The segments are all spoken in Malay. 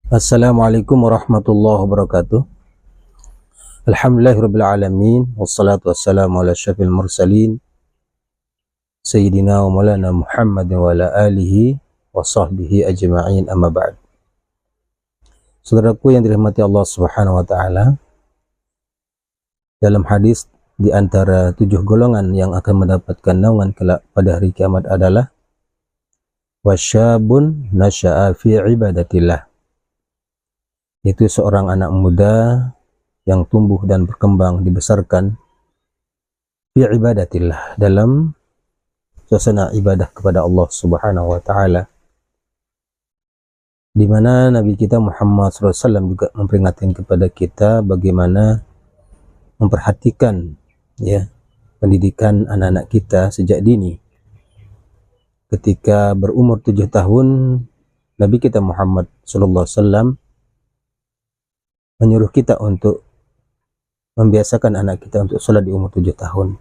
Assalamualaikum warahmatullahi wabarakatuh. Alhamdulillahirabbil alamin wassalatu wassalamu ala asyrafil mursalin sayyidina wa maulana Muhammad wa ala alihi wa sahbihi ajma'in, amma ba'd. Saudaraku yang dirahmati Allah Subhanahu wa taala, dalam hadis di antara 7 golongan yang akan mendapatkan naungan kelak pada hari kiamat adalah wasyabun nasya'a fi ibadatillah, yaitu seorang anak muda yang tumbuh dan berkembang dibesarkan fi ibadatillah, dalam suasana ibadah kepada Allah Subhanahu wa taala, di mana Nabi kita Muhammad SAW juga memperingatkan kepada kita bagaimana memperhatikan pendidikan anak-anak kita sejak dini. Ketika berumur 7 tahun, Nabi kita Muhammad SAW menyuruh kita untuk membiasakan anak kita untuk sholat di umur 7 tahun.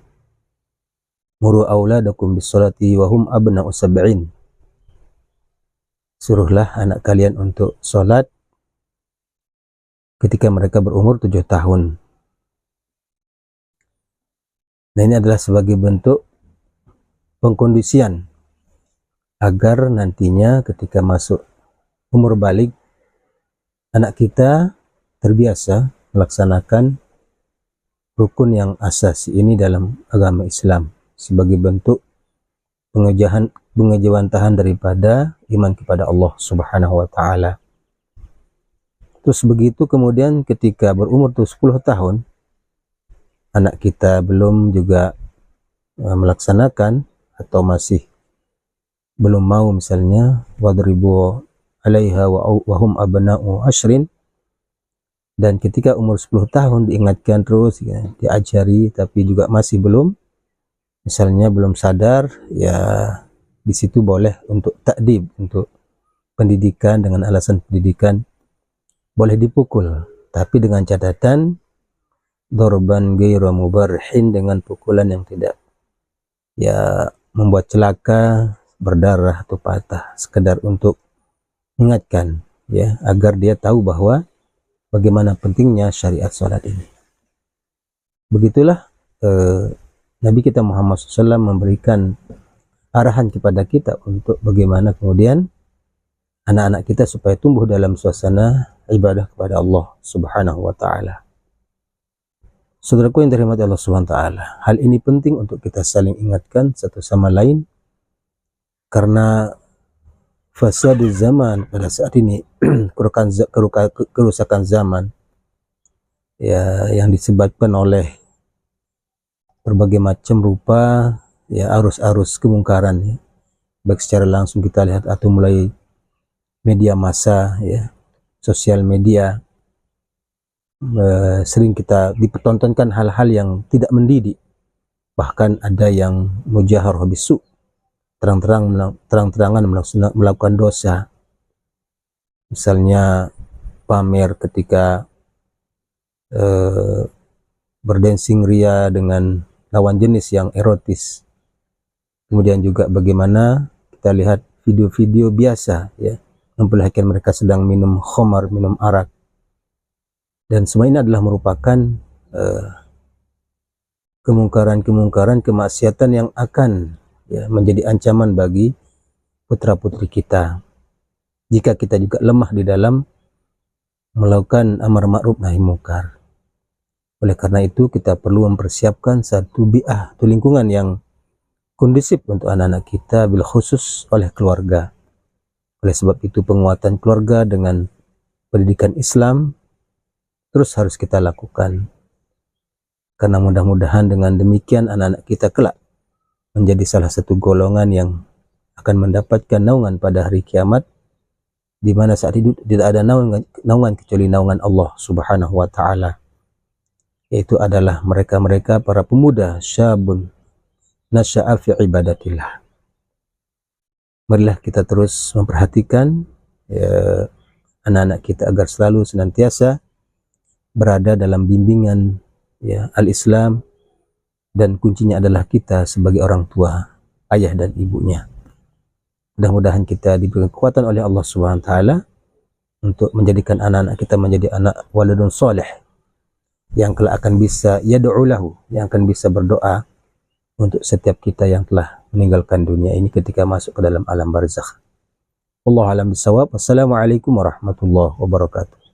Muru auladakum bis sholati wa hum abna'u sab'in. Suruhlah anak kalian untuk sholat ketika mereka berumur 7 tahun. Nah, ini adalah sebagai bentuk pengkondisian agar nantinya ketika masuk umur balik, anak kita terbiasa melaksanakan rukun yang asasi ini dalam agama Islam sebagai bentuk pengejawantahan daripada iman kepada Allah Subhanahu wa taala. Terus begitu kemudian ketika berumur 10 tahun, anak kita belum juga melaksanakan atau masih belum mau, misalnya wadribu alaiha wa hum abna'u ashrin, dan ketika umur 10 tahun diingatkan terus, diajari, tapi juga masih belum, misalnya belum sadar, di situ boleh untuk ta'dib, untuk pendidikan, dengan alasan pendidikan boleh dipukul, tapi dengan catatan dorban ghairu mubarhin, dengan pukulan yang tidak membuat celaka, berdarah atau patah, sekedar untuk ingatkan agar dia tahu bahwa bagaimana pentingnya syariat salat ini. Begitulah Nabi kita Muhammad SAW memberikan arahan kepada kita untuk bagaimana kemudian anak-anak kita supaya tumbuh dalam suasana ibadah kepada Allah Subhanahu wa taala. Saudaraku yang dirahmati Allah Subhanahu wa taala, hal ini penting untuk kita saling ingatkan satu sama lain, karena fasadu zaman pada saat ini, kerusakan zaman yang disebabkan oleh berbagai macam rupa arus-arus kemungkaran, baik secara langsung kita lihat atau mulai media massa, sosial media, sering kita dipertontonkan hal-hal yang tidak mendidik, bahkan ada yang mujaharah bisu, terang-terangan melakukan dosa, misalnya pamer ketika berdensing ria dengan lawan jenis yang erotis. Kemudian juga bagaimana kita lihat video-video biasa memperlihatkan mereka sedang minum khamar, minum arak, dan semua ini adalah merupakan kemungkaran-kemungkaran, kemaksiatan yang akan menjadi ancaman bagi putra-putri kita jika kita juga lemah di dalam melakukan amar ma'ruf nahi munkar. Oleh karena itu kita perlu mempersiapkan satu bi'ah, atau lingkungan yang kondusif untuk anak-anak kita, bil khusus oleh keluarga. Oleh sebab itu penguatan keluarga dengan pendidikan Islam terus harus kita lakukan, karena mudah-mudahan dengan demikian anak-anak kita kelak menjadi salah satu golongan yang akan mendapatkan naungan pada hari kiamat, di mana saat itu tidak ada naungan kecuali naungan Allah Subhanahu wa taala, yaitu adalah mereka-mereka para pemuda syabun nasya'a fi ibadatillah. Marilah kita terus memperhatikan anak-anak kita agar selalu senantiasa berada dalam bimbingan al-Islam, dan kuncinya adalah kita sebagai orang tua, ayah dan ibunya. Mudah-mudahan kita diberikan kekuatan oleh Allah Subhanahu wa taala untuk menjadikan anak-anak kita menjadi anak waladun soleh yang kelak akan bisa yad'u lahu, yang akan bisa berdoa untuk setiap kita yang telah meninggalkan dunia ini ketika masuk ke dalam alam barzakh. Wallahu a'lam bishawab. Wassalamualaikum warahmatullahi wabarakatuh.